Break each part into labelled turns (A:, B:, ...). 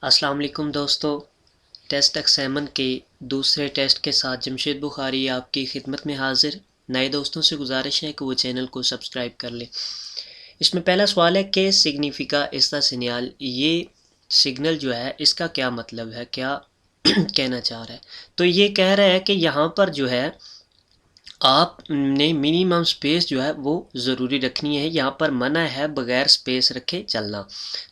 A: अस्सलाम वालेकुम दोस्तों। टेस्ट एक्सामन के दूसरे टेस्ट के साथ जमशेद बुखारी आपकी खिदमत में हाजिर। नए दोस्तों से गुजारिश है कि वो चैनल को सब्सक्राइब कर लें। इसमें पहला सवाल है कि सिग्निफिका एस्ता सीनियल, ये सिग्नल जो है इसका क्या मतलब है, क्या कहना चाह रहा है। तो ये कह रहा है कि यहाँ पर जो है आपने मिनिमम स्पेस जो है वो ज़रूरी रखनी है। यहाँ पर मना है बग़ैर स्पेस रखे चलना।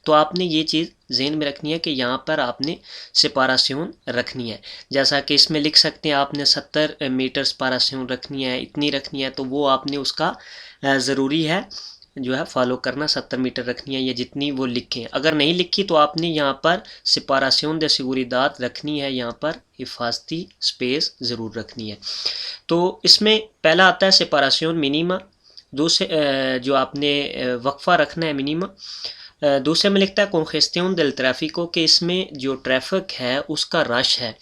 A: तो आपने ये चीज़ ज़हन में रखनी है कि यहाँ पर आपने सेपारेशन रखनी है। जैसा कि इसमें लिख सकते हैं आपने 70 मीटर सेपारेशन रखनी है, इतनी रखनी है, तो वो आपने उसका ज़रूरी है जो है फॉलो करना। 70 मीटर रखनी है या जितनी वो लिखें। अगर नहीं लिखी तो आपने यहाँ पर सेपारेशन de seguridad रखनी है, यहाँ पर हिफाजती स्पेस ज़रूर रखनी है। तो इसमें पहला आता है सेपारेशन मिनिमा। दूसरे जो आपने वक्फा रखना है मिनिमा। दूसरे में लिखता है कॉन्जेस्टिón del tráfico, कि इसमें जो ट्रैफिक है उसका रश है।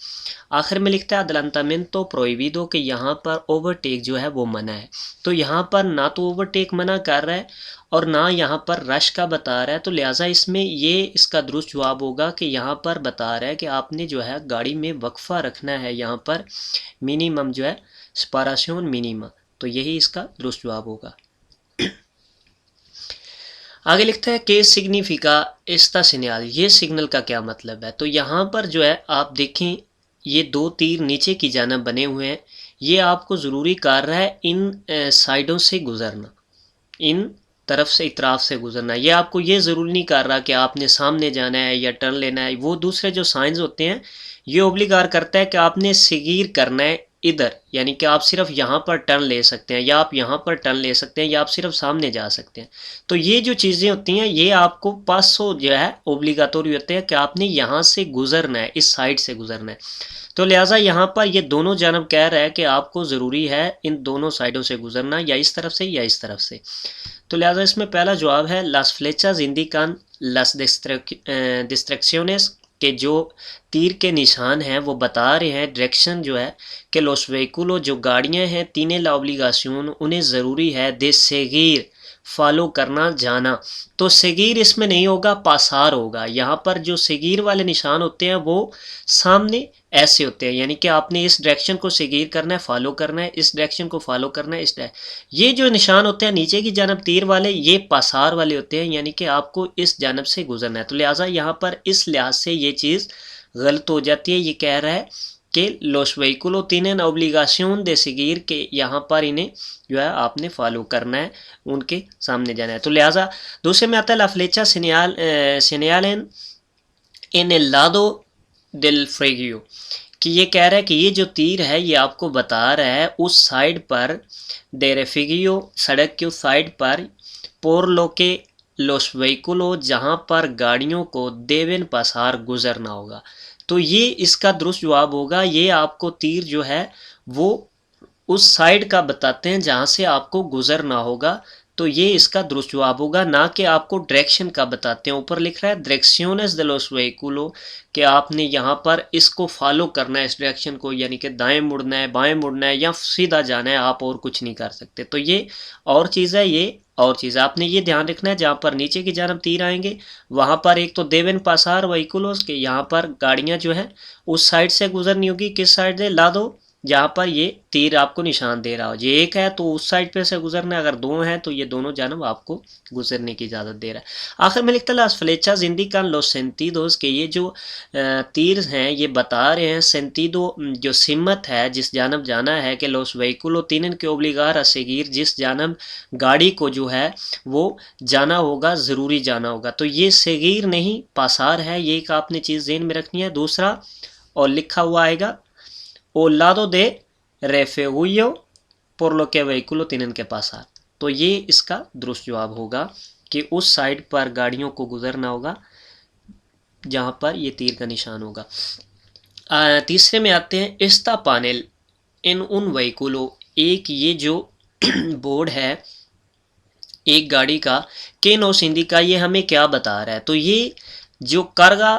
A: आखिर में लिखता है adelantamiento prohibido, कि यहाँ पर ओवरटेक जो है वो मना है। तो यहाँ पर ना तो ओवरटेक मना कर रहा है और ना यहाँ पर रश का बता रहा है। तो लिहाजा इसमें ये इसका दुरुस्त जवाब होगा कि यहाँ पर बता रहा है कि आपने जो है गाड़ी में वक्फा रखना है, यहाँ पर मिनिमम जो है सेपारेशन मिनिमा। तो यही इसका दुरुस्त जवाब होगा। आगे लिखता है के सिग्निफिका एस्ता सीनियल, ये सिग्नल का क्या मतलब है। तो यहाँ पर जो है आप देखें ये दो तीर नीचे की जानब बने हुए हैं। ये आपको ज़रूरी कर रहा है इन साइडों से गुज़रना, इन तरफ से इतराफ़ से गुज़रना। ये आपको ये ज़रूरी नहीं कर रहा कि आपने सामने जाना है या टर्न लेना है। वो दूसरे जो साइंस होते हैं ये ओब्लिगार करता है कि आपने सगीर करना है इधर, यानी कि आप सिर्फ यहाँ पर टर्न ले सकते हैं या आप यहाँ पर टर्न ले सकते हैं या आप सिर्फ सामने जा सकते हैं। तो ये जो चीज़ें होती हैं ये आपको पासो जो है ओब्लिगाटोरी होते हैं कि आपने यहाँ से गुज़रना है, इस साइड से गुज़रना है। तो लिहाजा यहाँ पर ये दोनों जानब कह रहा है कि आपको ज़रूरी है इन दोनों साइडों से गुज़रना, या इस तरफ से या इस तरफ से। तो लिहाजा इसमें पहला जवाब है लास फ्लेचास इंडिकान लास डिस्ट्रैक्शंस, के जो तीर के निशान हैं वो बता रहे हैं डायरेक्शन जो है कि लोस व्हीकुलो जो गाड़ियां हैं तीने ला ओब्लिगाशन उन्हें ज़रूरी है दे सेगीर फॉलो करना जाना। तो सेगीर इसमें नहीं होगा, पासार होगा। यहाँ पर जो सेगीर वाले निशान होते हैं वो सामने ऐसे होते हैं, यानी कि आपने इस डायरेक्शन को सेगीर करना है, फॉलो करना है, इस डायरेक्शन को फॉलो करना है, इस ये जो निशान होते हैं नीचे की जानब तीर वाले ये पासार वाले होते हैं, यानी कि आपको इस जानब से गुजरना है। तो लिहाजा यहाँ पर इस लिहाज से ये चीज़ गलत हो जाती है। ये कह रहा है कि loss व्हीकुलो tienen obligación de seguir, के यहाँ पर इन्हें जो है आपने फॉलो करना है, उनके सामने जाना है। तो लिहाजा दूसरे में आता है ला फ्लेचा señalen en el lado del फ्रेगियो, कि ये कह रहा है कि ये जो तीर है ये आपको बता रहा है उस साइड पर दे रेफिगियो, सड़क के उस साइड पर पोर लो के लोस व्हीकुलो, जहाँ पर गाड़ियों को देवेन पसार गुजरना होगा। तो ये इसका दुरुस्त जवाब होगा। ये आपको तीर जो है वो उस साइड का बताते हैं जहाँ से आपको गुजरना होगा। तो ये इसका दुरुस्त जवाब होगा, ना कि आपको डायरेक्शन का बताते हैं। ऊपर लिख रहा है डायरेक्शंस de los vehículos, कि आपने यहाँ पर इसको फॉलो करना है, इस डायरेक्शन को, यानी कि दाएं मुड़ना है, बाएं मुड़ना है या सीधा जाना है, आप और कुछ नहीं कर सकते। तो ये और चीज़ है, ये और चीज़ आपने ये ध्यान रखना है। जहाँ पर नीचे की जानब तीर आएंगे वहाँ पर एक तो देवेन पासार व्हीकुलोस के, यहाँ पर गाड़ियाँ जो है उस साइड से गुजरनी होगी। किस साइड से, ला दो, जहाँ पर ये तीर आपको निशान दे रहा हो। ये एक है तो उस साइड पे से गुजरना है, अगर दो हैं तो ये दोनों जानब आपको गुजरने की इजाज़त दे रहा है। आखिर में लिखता है लास फ्लेचास इंडिकान लोस सेंटिडोस, के ये जो तीर हैं ये बता रहे हैं सेंटिडो जो सिमत है, जिस जानब जाना है, कि loss व्हीकुलो tienen que obligar a seguir, जिस जानब गाड़ी को जो है वो जाना होगा, ज़रूरी जाना होगा। तो ये सेगीर नहीं पासार है, ये एक आपने चीज़ ज़हन में रखनी है। दूसरा और लिखा हुआ आएगा o lado de refugio por lo que vehículo tienen que pasar। तो ये इसका दुरुस्त जवाब होगा कि उस साइड पर गाड़ियों को गुजरना होगा जहाँ पर ये तीर का निशान होगा। तीसरे में आते हैं इस्ता पानेल इन उन वहीकुलो, एक ये जो बोर्ड है एक गाड़ी का, के नो सिंधी का, ये हमें क्या बता रहा है। तो ये जो कार्गा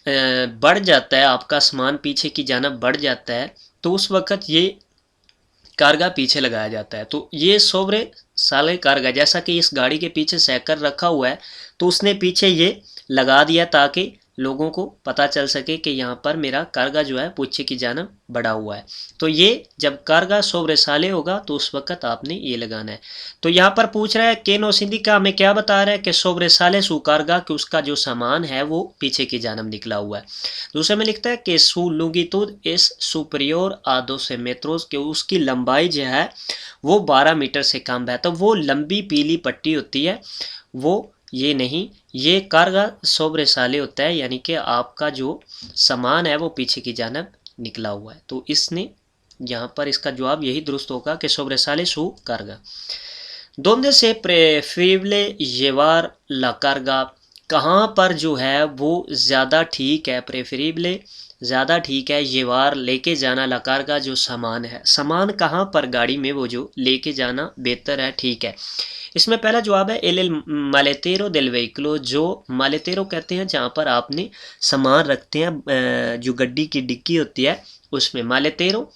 A: बढ़ जाता है, आपका सामान पीछे की जानब बढ़ जाता है, तो उस वक़्त ये कारगा पीछे लगाया जाता है। तो ये सोबरे साले कारगा, जैसा कि इस गाड़ी के पीछे सैकर रखा हुआ है तो उसने पीछे ये लगा दिया ताकि लोगों को पता चल सके कि यहाँ पर मेरा कारगा जो है पीछे की जानब बढ़ा हुआ है। तो ये जब कारगा sobresale होगा तो उस वक्त आपने ये लगाना है। तो यहाँ पर पूछ रहा है के no indica, हमें क्या बता रहा है कि sobresale su carga, कि उसका जो सामान है वो पीछे की जानब निकला हुआ है। दूसरे में लिखता है कि su longitud es superior a 12 metros, कि उसकी लंबाई जो है वो 12 मीटर से कम है। तो वो लंबी पीली पट्टी होती है वो ये नहीं, ये कारगा sobresale होता है, यानी कि आपका जो सामान है वो पीछे की जानब निकला हुआ है। तो इसने यहाँ पर इसका जवाब यही दुरुस्त होगा कि sobresale su carga। donde se preferible llevar la carga, कहाँ पर जो है वो ज़्यादा ठीक है, प्रेफरेबले ज़्यादा ठीक है, येवार लेके जाना, ला कार्गा जो सामान है, सामान कहाँ पर गाड़ी में वो जो लेके जाना बेहतर है, ठीक है। इसमें पहला जवाब है एल मालेटेरो देल वेहिकलो, जो मालेटेरो कहते हैं जहाँ पर आपने सामान रखते हैं, जो गड्डी की डिक्की होती है उसमें, मालेटेरो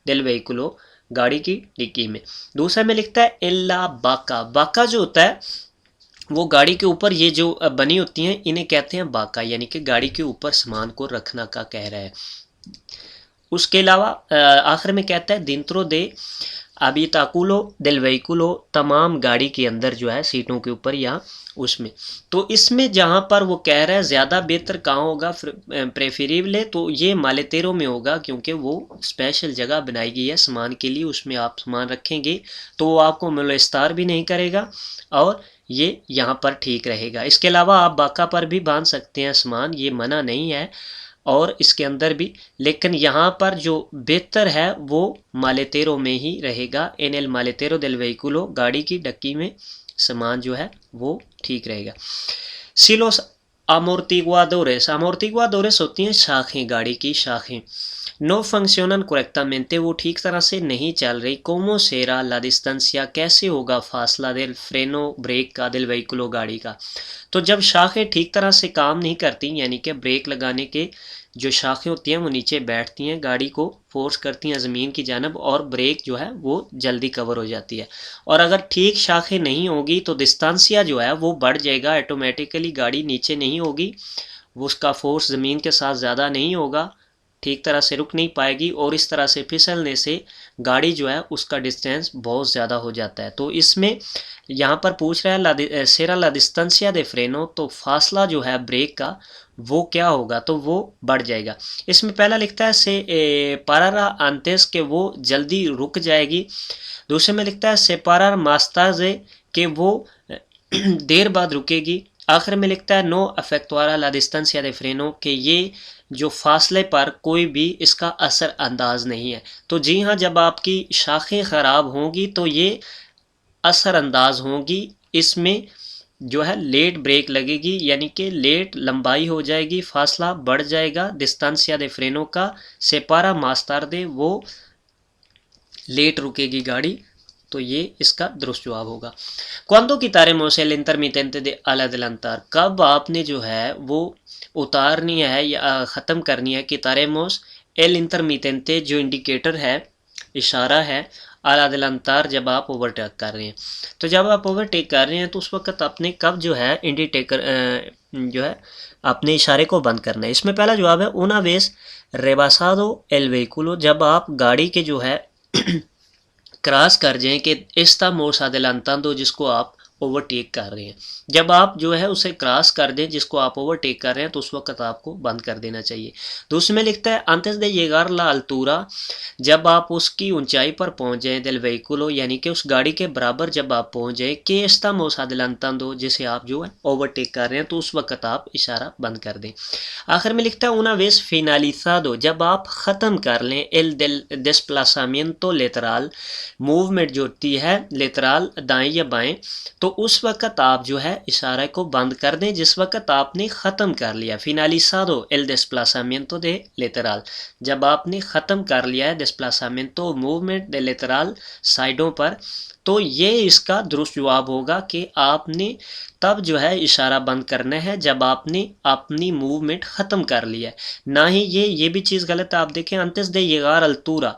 A: देल वेहिकलो गाड़ी की डिक्की में। दूसरा में लिखता है एल्ला बाका, बाका जो होता है वो गाड़ी के ऊपर ये जो बनी होती हैं इन्हें कहते हैं बाका, यानी कि गाड़ी के ऊपर सामान को रखना का कह रहा है। उसके अलावा आखिर में कहता है दिंत्रो दे अबिताकुलो देल वेहिकुलो, तमाम गाड़ी के अंदर जो है सीटों के ऊपर या उसमें। तो इसमें जहाँ पर वो कह रहा है ज़्यादा बेहतर कहाँ होगा प्रेफरेबल, तो ये मालेटेरो में होगा, क्योंकि वो स्पेशल जगह बनाई गई है सामान के लिए, उसमें आप सामान रखेंगे तो वो आपको मोलेस्तार भी नहीं करेगा और ये यहाँ पर ठीक रहेगा। इसके अलावा आप बाका पर भी बांध सकते हैं सामान, ये मना नहीं है और इसके अंदर भी, लेकिन यहाँ पर जो बेहतर है वो मालेटेरो में ही रहेगा, एन एल मालेटेरो देल वेहिकुलो, गाड़ी की डक्की में सामान जो है वो ठीक रहेगा। सिलोस amortiguadores, amortiguadores होती हैं शाखें, गाड़ी की शाखें। नो फंक्शनन करेक्टामेंटे, वो ठीक तरह से नहीं चल रही। कोमो सेरा ला डिस्टेंसिया, कैसे होगा फासला दिल फ्रेनो ब्रेक का दिल वेहिकुलो गाड़ी का। तो जब शाखें ठीक तरह से काम नहीं करती, यानी कि ब्रेक लगाने के जो शाखें होती हैं वो नीचे बैठती हैं, गाड़ी को फोर्स करती हैं ज़मीन की जानब और ब्रेक जो है वो जल्दी कवर हो जाती है। और अगर ठीक शाखें नहीं होगी तो डिस्टेंसिया जो है वो बढ़ जाएगा, ऑटोमेटिकली गाड़ी नीचे नहीं होगी, वो उसका फोर्स ज़मीन के साथ ज़्यादा नहीं होगा, ठीक तरह से रुक नहीं पाएगी और इस तरह से फिसलने से गाड़ी जो है उसका डिस्टेंस बहुत ज़्यादा हो जाता है। तो इसमें यहाँ पर पूछ रहा है सेरा ला डिस्टेंसिया दे फ्रेनो, तो फासला जो है ब्रेक का वो क्या होगा, तो वो बढ़ जाएगा। इसमें पहला लिखता है से पारारा आंतेस, के वो जल्दी रुक जाएगी। दूसरे में लिखता है सेपारार मास्ताजे, के वो देर बाद रुकेगी। आखिर में लिखता है नो अफेक्टवारा ला डिस्टेंसिया दे फ्रेनो, के ये जो फासले पर कोई भी इसका असर अंदाज नहीं है। तो जी हाँ, जब आपकी शाखें ख़राब होंगी तो ये असर अंदाज होंगी, इसमें जो है लेट ब्रेक लगेगी, यानी कि लेट लंबाई हो जाएगी, फासला बढ़ जाएगा डिस्टेंसिया दे फ्रेनो का, सेपारा मास्तार दे वो लेट रुकेगी गाड़ी। तो ये इसका दुरुस्त जवाब होगा। क्वांतो की तारे मोसेल इंटरमिटेंटे दे अल अdelantar, कब आपने जो है वो उतारनी है या ख़त्म करनी है कि तारेमोस एल इंटरमिटेंटे, जो इंडिकेटर है, इशारा है, अल अdelantar, जब आप ओवरटेक कर रहे हैं। तो जब आप ओवरटेक कर रहे हैं तो उस वक्त आपने कब जो है इंडिकेटर जो है अपने इशारे को बंद करना है। इसमें पहला जवाब है una vez rebasado el vehículo, जब आप गाड़ी के जो है क्रॉस कर जाएं कि estamos adelantando, जिसको आप ओवरटेक कर रहे हैं। जब आप जो है उसे क्रॉस कर दें जिसको आप ओवरटेक कर रहे हैं तो उस वक्त आपको बंद कर देना चाहिए। दूसरे में लिखता है antes de llegar la altura, जब आप उसकी ऊंचाई पर पहुंच जाएं del vehículo, यानी कि उस गाड़ी के बराबर जब आप पहुंच जाएं कि estamos adelantando, जिसे आप जो है ओवरटेक कर रहे हैं, तो उस वक्त आप इशारा बंद कर दें। आखिर में लिखता है una vez finalizado, जब आप ख़त्म कर लें el del desplazamiento lateral, movement जो होती है लेतराल दाएं या बाएं, तो उस वक़्त आप जो है इशारे को बंद कर दें जिस वक़्त आपने ख़त्म कर लिया। finalizado el desplazamiento de lateral, जब आपने ख़त्म कर लिया है desplazamiento मूवमेंट de lateral साइडों पर, तो ये इसका दुरुस्त जवाब होगा कि आपने तब जो है इशारा बंद करना है जब आपने अपनी मूवमेंट ख़त्म कर लिया है। ना ही ये भी चीज़ गलत है। आप देखें antes de llegar altura,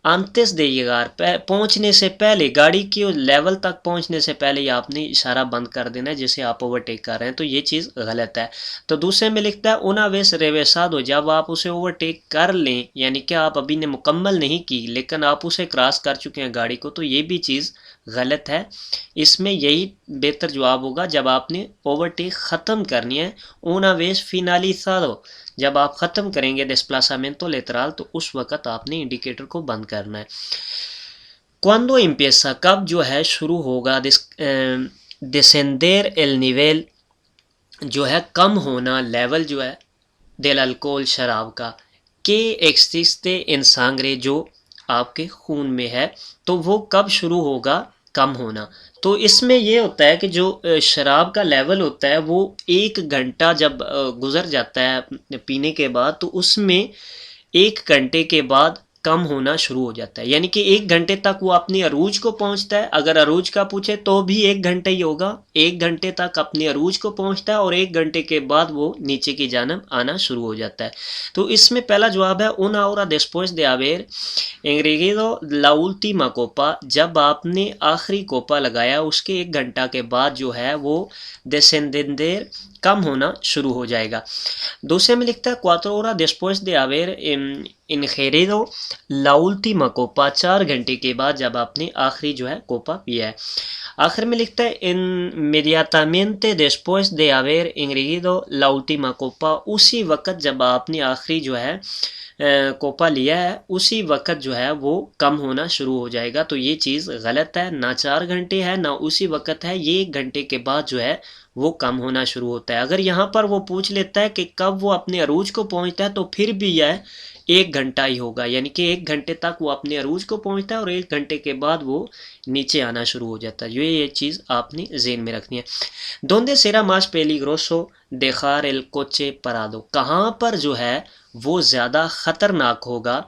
A: antes de llegar, पहुंचने से पहले, गाड़ी के लेवल तक पहुंचने से पहले ही आपने इशारा बंद कर देना है जिसे आप ओवरटेक कर रहे हैं, तो ये चीज़ गलत है। तो दूसरे में लिखता है una vez regresado, जब आप उसे ओवरटेक कर लें, यानी कि आप अभी ने मुकम्मल नहीं की लेकिन आप उसे क्रॉस कर चुके हैं गाड़ी को, तो ये भी चीज़ गलत है। इसमें यही बेहतर जवाब होगा जब आपने ओवरटेक ख़त्म करनी है, una vez finalizado, जब आप ख़त्म करेंगे desplazamiento lateral, तो उस वक़्त आपने इंडिकेटर को बंद करना है। Cuando empieza, कब जो है शुरू होगा descender el nivel, जो है कम होना, लेवल जो है del alcohol, शराब का, que existe en sangre, जो आपके खून में है, तो वो कब शुरू होगा कम होना। तो इसमें ये होता है कि जो शराब का लेवल होता है वो 1 घंटा जब गुज़र जाता है पीने के बाद, तो उसमें 1 घंटे के बाद कम होना शुरू हो जाता है, यानी कि 1 घंटे तक वो अपनी अरूज को पहुंचता है। अगर अरूज का पूछे तो भी 1 घंटा ही होगा, 1 घंटे तक अपनी अरूज को पहुंचता है और 1 घंटे के बाद वो नीचे की जानब आना शुरू हो जाता है। तो इसमें पहला जवाब है una hora después de haber engreído la última copa, जब आपने आखिरी कोपा लगाया उसके 1 घंटा के बाद जो है वो descender, कम होना शुरू हो जाएगा। दूसरे में लिखता है cuatro horas después de haber ingerido la última copa, 4 घंटे के बाद जब आपने आखिरी जो है कोपा पिया है। आखिर में लिखता है inmediatamente después de haber ingerido la última copa, उसी वक़्त जब आपने आखिरी जो है कोपा लिया है उसी वक़्त जो है वो कम होना शुरू हो जाएगा। तो ये चीज़ गलत है, ना 4 घंटे है ना उसी वक़्त है, ये 1 घंटे के बाद जो है वो कम होना शुरू होता है। अगर यहाँ पर वो पूछ लेता है कि कब वो अपने अरूज को पहुँचता है, तो फिर भी यह 1 घंटा ही होगा, यानी कि 1 घंटे तक वो अपने अरूज को पहुँचता है और 1 घंटे के बाद वो नीचे आना शुरू हो जाता है। ये चीज़ आपने ज़हन में रखनी है। donde será más peligroso dejar el coche parado, कहाँ पर जो है वो ज़्यादा ख़तरनाक होगा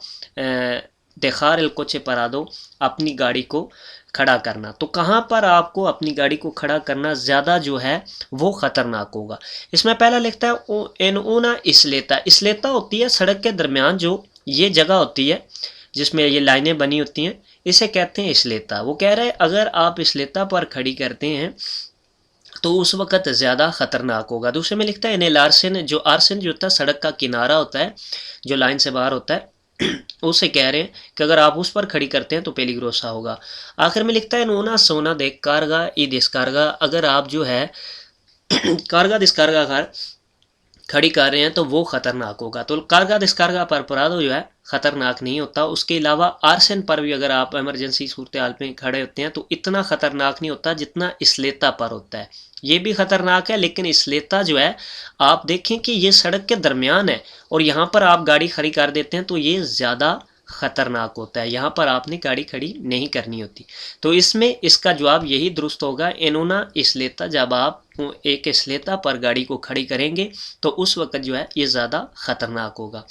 A: dejar el coche parado, अपनी गाड़ी को खड़ा करना। तो कहाँ पर आपको अपनी गाड़ी को खड़ा करना ज़्यादा जो है वो ख़तरनाक होगा। इसमें पहला लिखता है एन ऊना इसलेता, इसलेता होती है सड़क के दरमियान जो ये जगह होती है जिसमें ये लाइनें बनी होती हैं, इसे कहते हैं इसलेता। वो कह रहे हैं अगर आप इसलेता पर खड़ी करते हैं तो उस वक़्त ज़्यादा ख़तरनाक होगा। दूसरे में लिखता है इन्हें आर्सन, जो आर्सन जो होता है सड़क का किनारा होता है जो लाइन से बाहर होता है, उसे कह रहे हैं कि अगर आप उस पर खड़ी करते हैं तो पेलिग्रोसा होगा। आखिर में लिखता है नोना सोना दे कारगा ई डिस्कारगा, अगर आप जो है कारगा डिस्कारगा कर खड़ी कर रहे हैं तो वो ख़तरनाक होगा। तो कारगा डिस्कारगा पर परादो जो है ख़तरनाक नहीं होता। उसके अलावा आर्सन पर भी अगर आप एमरजेंसी सूरत हाल में खड़े होते हैं तो इतना ख़तरनाक नहीं होता जितना इसलेता पर होता है। ये भी ख़तरनाक है, लेकिन इसलेता जो है आप देखें कि ये सड़क के दरमियान है और यहाँ पर आप गाड़ी खड़ी कर देते हैं तो ये ज़्यादा ख़तरनाक होता है, यहाँ पर आपने गाड़ी खड़ी नहीं करनी होती। तो इसमें इसका जवाब यही दुरुस्त होगा एनोना इसलेता, जब आप एक इसलेता पर गाड़ी को खड़ी करेंगे तो उस वक्त जो है ये ज़्यादा ख़तरनाक होगा।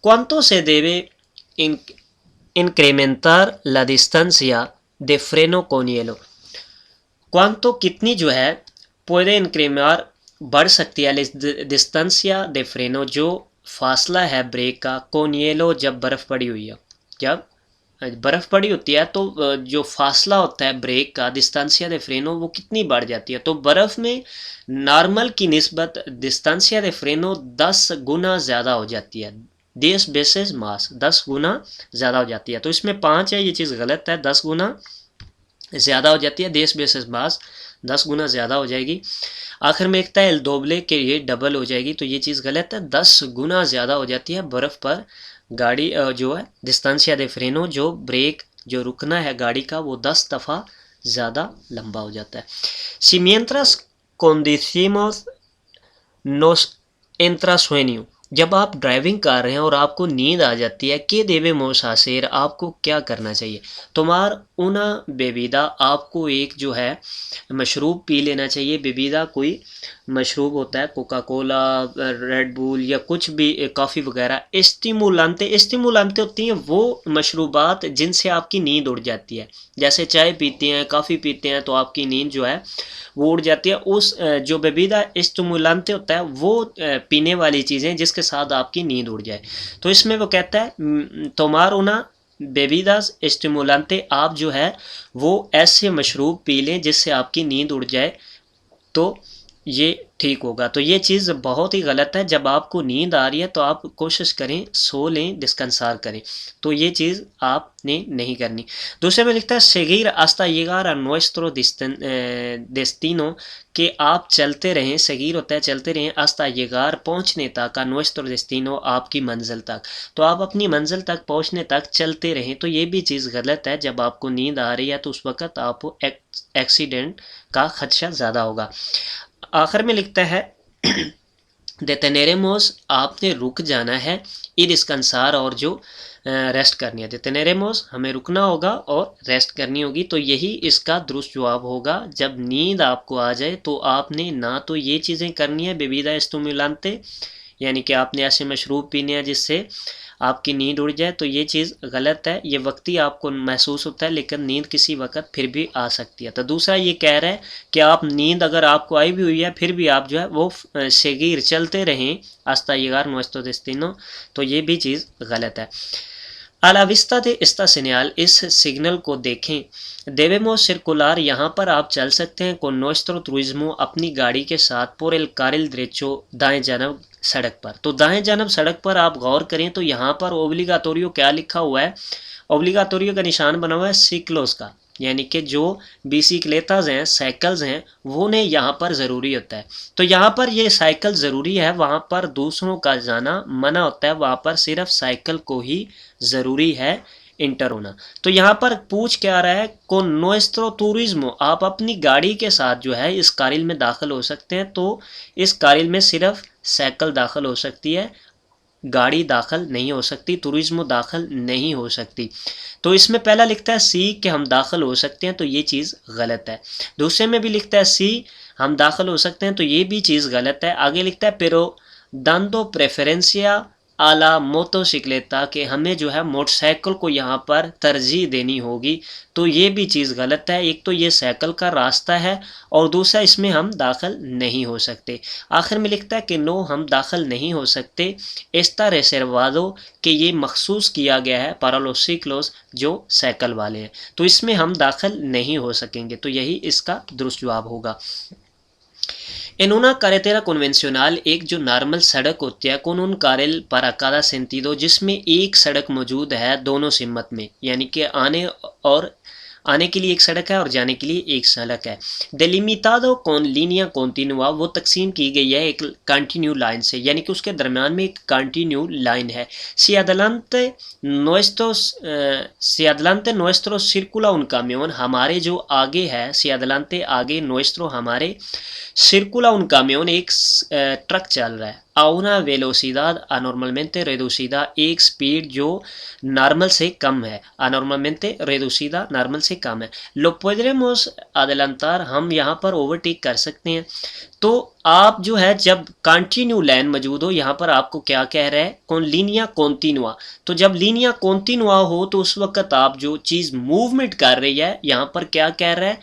A: Cuánto se debe incrementar la distancia de freno con hielo, cuánto कितनी जो है puede incrementar बढ़ सकती है distancia de freno, जो फासला है ब्रेक का, con hielo जब बर्फ़ पड़ी हुई है। जब बर्फ़ पड़ी होती है तो जो फासला होता है ब्रेक का डिस्टेंसिया दे फ्रेनो वो कितनी बढ़ जाती है। तो बर्फ़ में नॉर्मल की निस्बत डिस्टेंसिया दे फ्रेनो 10 गुना ज़्यादा हो जाती है, 10 बेसिस मास 10 गुना ज़्यादा हो जाती है। तो इसमें 5 है, ये चीज़ गलत है, 10 गुना ज़्यादा हो जाती है, 10 बेसिस मास 10 गुना ज़्यादा हो जाएगी। आखिर में एक एल दोबले के ये डबल हो जाएगी, तो ये चीज़ गलत है, 10 गुना ज़्यादा हो जाती है बर्फ़ पर गाड़ी जो है डिस्टेंसिया दे फ्रेनो, जो ब्रेक जो रुकना है गाड़ी का वो 10 दफ़ा ज़्यादा लंबा हो जाता है। Si mientras conducimos nos entra sueño, जब आप ड्राइविंग कर रहे हैं और आपको नींद आ जाती है, के देवे मोसासिर, आपको क्या करना चाहिए। तुम्हार उना बेबीदा, आपको एक जो है मशरूब पी लेना चाहिए। बेबीदा कोई मशरूब होता है, कोका कोला, रेड बुल या कुछ भी, कॉफ़ी वगैरह। एस्टिमुलांते होती हैं वो मशरूबात जिनसे आपकी नींद उड़ जाती है, जैसे चाय पीते हैं, कॉफ़ी पीते हैं तो आपकी नींद जो है वो उड़ जाती है। उस जो बेबीदा एस्टिमुलांते होता है वो पीने वाली चीज़ें जिसके साथ आपकी नींद उड़ जाए। तो इसमें वो कहता है तोमार उना बेबिदास स्टिमुलांते, आप जो है वो ऐसे मशरूब पी लें जिससे आपकी नींद उड़ जाए तो ये ठीक होगा। तो ये चीज़ बहुत ही गलत है। जब आपको नींद आ रही है तो आप कोशिश करें सो लें, डिस्कंसार करें। तो ये चीज़ आपने नहीं करनी। दूसरे में लिखता है seguir hasta llegar a nuestro destino, कि आप चलते रहें, seguir होता है चलते रहें, hasta llegar पहुंचने तक, a nuestro destino आपकी मंजिल तक। तो आप अपनी मंजिल तक पहुंचने तक चलते रहें। तो ये भी चीज़ गलत है। जब आपको नींद आ रही है तो उस वक़्त आपको एक्सीडेंट का खदशा ज़्यादा होगा। आखिर में लिखता है deteneremos, आपने रुक जाना है, y descansar, और जो रेस्ट करनी है। deteneremos हमें रुकना होगा और रेस्ट करनी होगी। तो यही इसका दुरुस्त जवाब होगा। जब नींद आपको आ जाए तो आपने ना तो ये चीज़ें करनी है बेबीदा स्टिमुलांते, यानी कि आपने ऐसे मशरूब पीने हैं जिससे आपकी नींद उड़ जाए, तो ये चीज़ गलत है। ये वक्ती आपको महसूस होता है, लेकिन नींद किसी वक्त फिर भी आ सकती है। तो दूसरा ये कह रहा है कि आप नींद अगर आपको आई भी हुई है फिर भी आप जो है वो seguir चलते रहें hasta llegar nuestro destino, तो ये भी चीज़ गलत है। A la vista de esta señal, इस सिग्नल को देखें। debemos circular, यहाँ पर आप चल सकते हैं con nuestro turismo, अपनी गाड़ी के साथ, por el carril derecho, दाएं जानब सड़क पर। तो दाएं जानब सड़क पर आप गौर करें तो यहाँ पर ओब्लिगाटोरियो क्या लिखा हुआ है? ओब्लिगाटोरियो का निशान बना हुआ है सिक्लोस का, यानी कि जो बिसिक्लेताज हैं, साइकिल्स हैं, वो ने यहाँ पर ज़रूरी होता है। तो यहाँ पर ये साइकिल ज़रूरी है, वहाँ पर दूसरों का जाना मना होता है, वहाँ पर सिर्फ साइकिल को ही ज़रूरी है इंटर होना। तो यहाँ पर पूछ क्या रहा है? con nuestro turismo, आप अपनी गाड़ी के साथ जो है इस कारिल में दाखिल हो सकते हैं। तो इस कारिल में सिर्फ साइकिल दाखिल हो सकती है, गाड़ी दाखिल नहीं हो सकती, टूरिज्म दाखिल नहीं हो सकती। तो इसमें पहला लिखता है सी कि हम दाखिल हो सकते हैं, तो ये चीज़ गलत है। दूसरे में भी लिखता है सी हम दाखिल हो सकते हैं, तो ये भी चीज़ गलत है। आगे लिखता है pero dando preferencia a la motocicleta, कि हमें जो है मोटरसाइकिल को यहाँ पर तरजीह देनी होगी, तो ये भी चीज़ गलत है। एक तो ये साइकिल का रास्ता है और दूसरा इसमें हम दाखिल नहीं हो सकते। आखिर में लिखता है कि नो, हम दाखिल नहीं हो सकते एस्ता रेसर्वादो, कि ये मखसूस किया गया है para los ciclos, जो साइकिल वाले हैं, तो इसमें हम दाखिल नहीं हो सकेंगे। तो यही इसका दुरुस्त जवाब होगा। En una carretera convencional, एक जो नॉर्मल सड़क होती है, con un carril para cada sentido, जिसमें एक सड़क मौजूद है दोनों सिमत में, यानी कि आने के लिए एक सड़क है और जाने के लिए एक सड़क है। डेलिमिटादो कौन लीनिया कॉन्टिन्यूआ, वो तकसीम की गई है एक कंटिन्यू लाइन से, यानी कि उसके दरमियान में एक कंटिन्यू लाइन है। si adelante nuestro circula un camión, हमारे जो आगे है, si adelante आगे, nuestro हमारे, circula un camión एक ट्रक चल रहा है, a una velocidad anormalmente reducida, एक स्पीड जो नॉर्मल से कम है, anormalmente reducida नॉर्मल से कम है। lo podremos adelantar, हम यहाँ पर ओवरटेक कर सकते हैं। तो आप जो है जब कंटिन्यू लाइन मौजूद हो, यहाँ पर आपको क्या कह रहा है? कौन लीनिया कॉन्टिनुआ, तो जब लीनिया कॉन्टिनुआ हो तो उस वक्त आप जो चीज़ मूवमेंट कर रही है, यहाँ पर क्या कह रहा है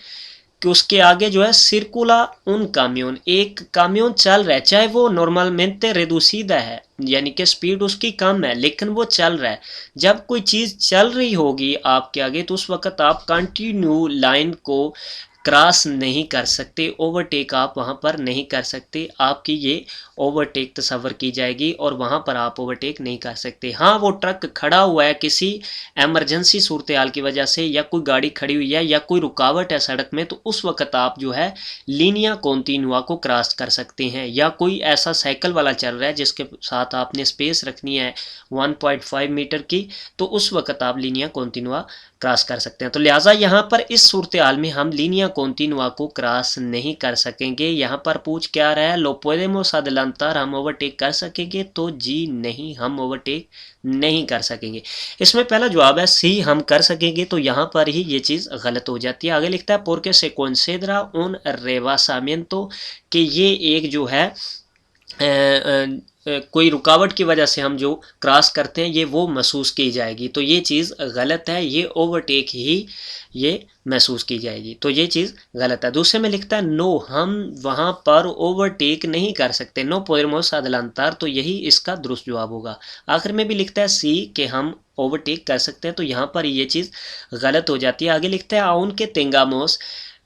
A: कि उसके आगे जो है सिरकुला उन काम्योन, एक काम्योन चल रहा है, चाहे वो नॉर्मलमेंटे रेडुसिदा है, यानी कि स्पीड उसकी कम है, लेकिन वो चल रहा है। जब कोई चीज़ चल रही होगी आपके आगे तो उस वक्त आप कंटिन्यू लाइन को क्रॉस नहीं कर सकते, ओवरटेक आप वहाँ पर नहीं कर सकते, आपकी ये ओवरटेक तस्वर की जाएगी और वहाँ पर आप ओवरटेक नहीं कर सकते। हाँ, वो ट्रक खड़ा हुआ है किसी एमरजेंसी सूरत हाल की वजह से, या कोई गाड़ी खड़ी हुई है या कोई रुकावट है सड़क में, तो उस वक्त आप जो है लीनिया कॉन्टिनुआ को क्रॉस कर सकते हैं। या कोई ऐसा साइकिल वाला चल रहा है जिसके साथ आपने स्पेस रखनी है 1.5 मीटर की, तो उस वक्त आप लीनिया कॉन्टिनुआ क्रॉस कर सकते हैं। तो लिहाजा यहाँ पर इस सूरत हाल में हम लीनिया कॉन्टिनुआ को क्रॉस नहीं कर सकेंगे। यहाँ पर पूछ क्या रहा है? लो podemos adelantar, हम ओवरटेक कर सकेंगे? तो जी नहीं, हम ओवरटेक नहीं कर सकेंगे। इसमें पहला जवाब है सी, हम कर सकेंगे, तो यहाँ पर ही ये चीज़ गलत हो जाती है। आगे लिखता है porque se considera un rebasamiento, कि ये एक जो है कोई रुकावट की वजह से हम जो क्रॉस करते हैं ये वो महसूस की जाएगी, तो ये चीज़ गलत है, ये ओवरटेक ही ये महसूस की जाएगी, तो ये चीज़ गलत है। दूसरे में लिखता है नो, हम वहाँ पर ओवरटेक नहीं कर सकते, नो podemos adelantar, तो यही इसका दुरुस्त जवाब होगा। आखिर में भी लिखता है सी कि हम ओवरटेक कर सकते हैं, तो यहाँ पर ये चीज़ गलत हो जाती है। आगे लिखता है आउन के तेंगामोस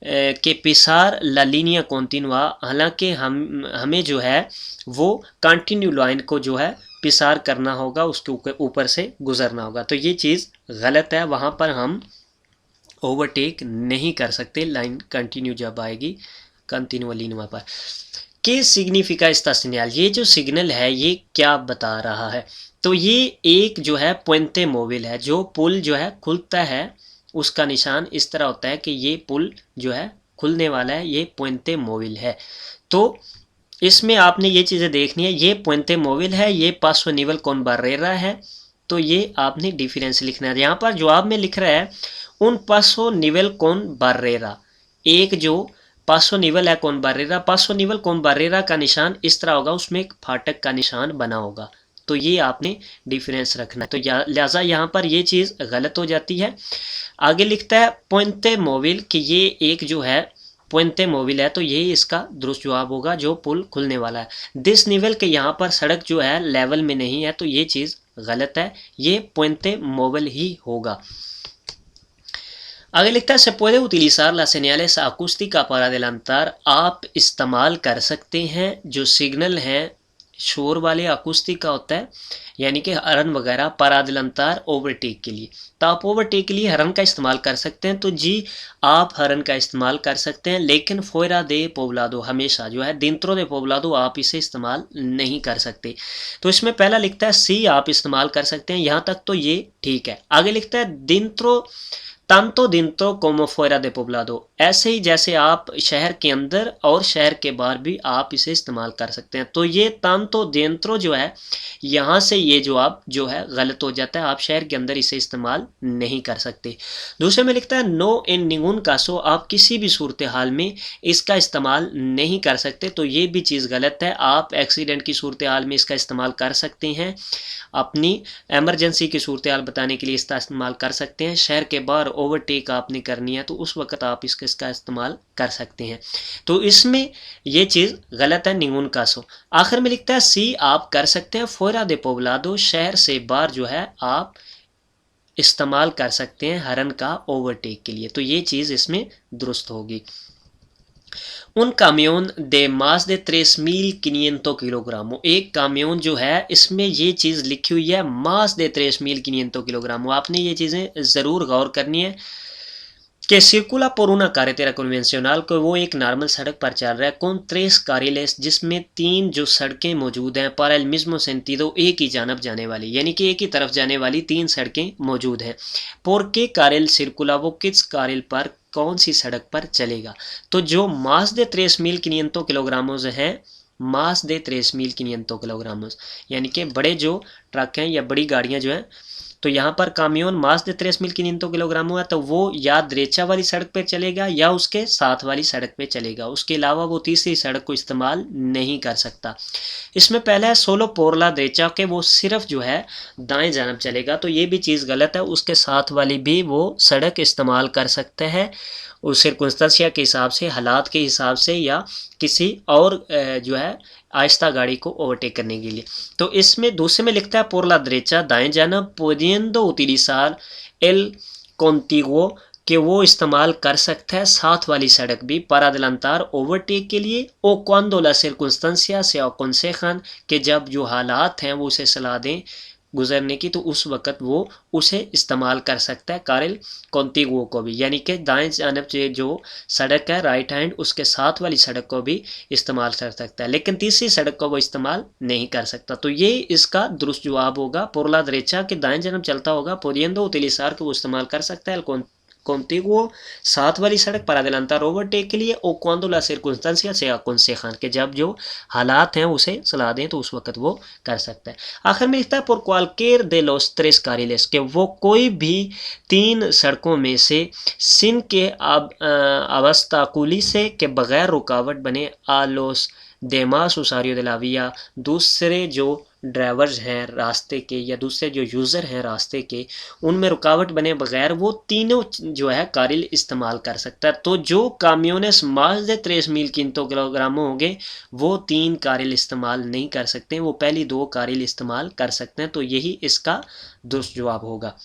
A: के पिसार ला लीनिया कॉन्टिनुआ, हालांकि हमें जो है वो कंटिन्यू लाइन को जो है पिसार करना होगा, उसके ऊपर से गुजरना होगा, तो ये चीज़ गलत है, वहाँ पर हम ओवरटेक नहीं कर सकते लाइन कंटिन्यू जब आएगी कंटिन्यू लीनिया पर। के सिग्निफिका इस्ता सिग्नल, ये जो सिग्नल है ये क्या बता रहा है, तो ये एक जो है पुएंते मोविल है, जो पुल जो है खुलता है उसका निशान इस तरह होता है कि ये पुल जो है खुलने वाला है, ये पुएंते मोविल है। तो इसमें आपने ये चीज़ें देखनी है, ये पुएंते मोविल है, ये पासो निवल कौन बारेरा है, तो ये आपने डिफरेंस लिखना है। यहाँ पर जवाब में लिख रहा है उन पासो निवल कौन बारेरा, एक जो पासो निवल है कौन बारेरा, पासो निवल कौन बारेरा का निशान इस तरह होगा, उसमें एक फाटक का निशान बना होगा, तो ये आपने डिफरेंस रखना है, तो लिहाजा यहाँ पर ये चीज़ गलत हो जाती है। आगे लिखता है पुएंते मोविल कि ये एक जो है पुएंते मोविल है, तो यही इसका दुरुस्त जवाब होगा जो पुल खुलने वाला है। दिस निवल के यहाँ पर सड़क जो है लेवल में नहीं है, तो ये चीज़ गलत है, ये पुएंते मोविल ही होगा। आगे लिखता है se puede utilizar las señales acústica para adelantar, आप इस्तेमाल कर सकते हैं जो सिग्नल हैं शोर वाले अकूस्टिक का होता है, यानी कि हरन वगैरह पर अदलंतार ओवरटेक के लिए, तो आप ओवरटेक के लिए हरन का इस्तेमाल कर सकते हैं, तो जी आप हरन का इस्तेमाल कर सकते हैं, लेकिन फोरा दे पोब्लादो, हमेशा जो है दिंत्रो दे पोब्लादो आप इसे इस्तेमाल नहीं कर सकते। तो इसमें पहला लिखता है सी आप इस्तेमाल कर सकते हैं, यहाँ तक तो ये ठीक है। आगे लिखता है दिंत्रो तांतो दिंतो कोमो फोरा दे पोब्लादो, ऐसे ही जैसे आप शहर के अंदर और शहर के बाहर भी आप इसे इस्तेमाल कर सकते हैं, तो ये तांतो देंत्रो जो है यहाँ से ये जवाब जो है गलत हो जाता है, आप शहर के अंदर इसे इस्तेमाल नहीं कर सकते। दूसरे में लिखता है नो इन निगुन कासो, आप किसी भी सूरत हाल में इसका इस्तेमाल नहीं कर सकते, तो ये भी चीज़ गलत है, आप एक्सीडेंट की सूरत हाल में इसका इस्तेमाल कर सकते हैं, अपनी एमरजेंसी की सूरत हाल बताने के लिए इसका इस्तेमाल कर सकते हैं, शहर के बाहर ओवरटेक आपने करनी है तो उस वक्त आप इसका इस्तेमाल कर सकते हैं, तो इसमें ये चीज़ गलत है निगुन कासो। आखिर में लिखता है सी आप कर सकते हैं फोरा दे पोब्लादो, शहर से बाहर जो है आप इस्तेमाल कर सकते हैं हरन का ओवरटेक के लिए, तो ये चीज़ इसमें दुरुस्त होगी। उन काम्योन दे मास दे 3.500 किलोग्रामो, एक काम्योन जो है इसमें ये चीज़ लिखी हुई है मास दे 3.500 किलोग्रामो, आपने ये चीज़ें ज़रूर गौर करनी है कि सिर्कुला por una carretera convencional को वो एक नॉर्मल सड़क पर चल रहा है, कौन tres carriles जिसमें तीन जो सड़कें मौजूद हैं, para el mismo sentido एक ही जानब जाने वाली, यानी कि एक ही तरफ जाने वाली तीन सड़कें मौजूद हैं। por qué carril circula, वो किस carril पर कौन सी सड़क पर चलेगा, तो जो más de 3.500 किलोग्रामों हैं, मास दे 3.500 किलोग्रामों, यानी कि बड़े जो ट्रक हैं या बड़ी गाड़ियां जो हैं, तो यहाँ पर कामियोन मास दे 3.500 किलोग्राम हुआ, तो वो या द्रेचा वाली सड़क पे चलेगा या उसके साथ वाली सड़क पे चलेगा, उसके अलावा वो तीसरी सड़क को इस्तेमाल नहीं कर सकता। इसमें पहला है सोलो पोरला द्रेचा के वो सिर्फ जो है दाएं जानब चलेगा, तो ये भी चीज़ गलत है, उसके साथ वाली भी वो सड़क इस्तेमाल कर सकते हैं उस सिरकुंस्टेंसिया के हिसाब से, हालात के हिसाब से, या किसी और जो है आहिस्ता गाड़ी को ओवरटेक करने के लिए। तो इसमें दूसरे में लिखता है पोरला द्रेचा दाएं जानब, पुदिएंदो उतिलिजार एल कॉन्टिगुओ कि वो इस्तेमाल कर सकता है साथ वाली सड़क भी para adelantar ओवरटेक के लिए, ओ cuando las circunstancias se aconsejan कि जब जो हालात हैं वो उसे सलाह दें गुजरने की, तो उस वक़्त वो उसे इस्तेमाल कर सकता है कारिल कॉन्टिगुओ को भी, यानी कि दाएं जानब से जो सड़क है राइट हैंड उसके साथ वाली सड़क को भी इस्तेमाल कर सकता है, लेकिन तीसरी सड़क को वो इस्तेमाल नहीं कर सकता, तो ये इसका दुरुस्त जवाब होगा। पोरला द्रेचा के दाएं जानब चलता होगा, पुदिएंदो उतिलिजार को वो इस्तेमाल कर सकता है, contigo साथ वाली सड़क पर adelantar ओवरटेक के लिए o cuando las circunstancias se aconsejan कि जब जो हालात हैं उसे सलाह दें तो उस वक्त वो कर सकता है। आखिर में लिखता है por cualquier de los tres carriles कि वो कोई भी 3 सड़कों में से sin के obstáculos से के बगैर रुकावट बने a los demás usuarios de la vía दूसरे जो ड्राइवर्स हैं रास्ते के या दूसरे जो यूज़र हैं रास्ते के उनमें रुकावट बने बगैर वो तीनों जो है कारिल इस्तेमाल कर सकता है। तो जो काम्योनेस más de 3.500 किलोग्राम होंगे वो 3 कारिल इस्तेमाल नहीं कर सकते, वो पहली 2 कारिल इस्तेमाल कर सकते हैं। तो यही इसका दुरुस्त जवाब होगा।